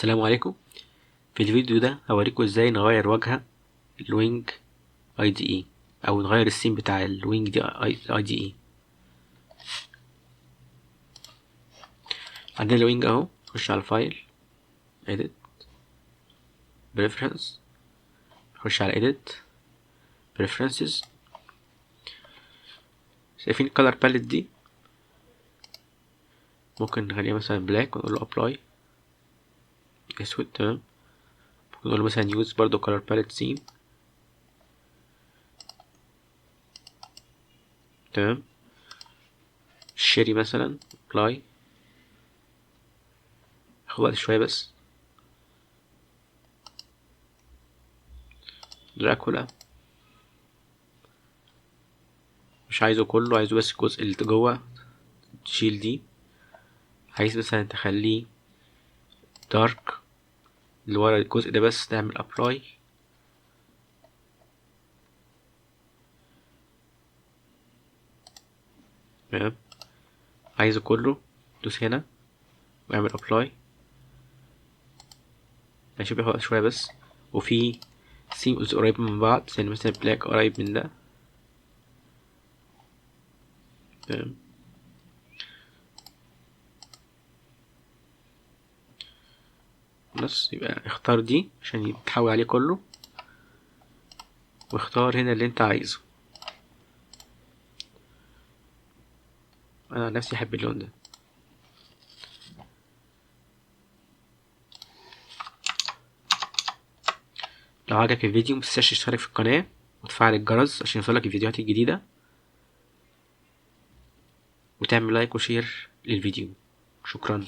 السلام عليكم. في الفيديو ده هوريكم ازاي نغير واجهة الوينج IDE او نغير السين بتاع الوينج دي IDE. عندنا الوينج اهو، نخش على الفايل edit preference، نخش على edit preferences. شايفين الكالر باليت دي؟ ممكن نخليها مثلا بلاك ونقول له apply اسود. تمام. ممكن نقول له مثلا use برضو color palette scene. تمام. الشيري مثلا apply. هاخد وقت شوية بس. دراكولا مش عايزه كله، عايزه بس الجزء اللي جوه، تشيل دي. عايز مثلا تخليه دارك اللي ورا الجزء ده بس، تعمل ابلاي. تمام. عايزه كله، دوس هنا واعمل ابلاي. ماشي، بياخد شويه بس. وفي سيمز قريب من بعض، يعني مثلا بلاك قريب من ده. تمام. بس يبقى اختار دي عشان يتحول عليه كله، واختار هنا اللي انت عايزه. انا عن نفسي احب اللون ده. لو عجبك الفيديو متنساش تشترك في القناة وتفعل الجرس عشان يوصلك الفيديوهات الجديدة، وتعمل لايك وشير للفيديو. شكرا.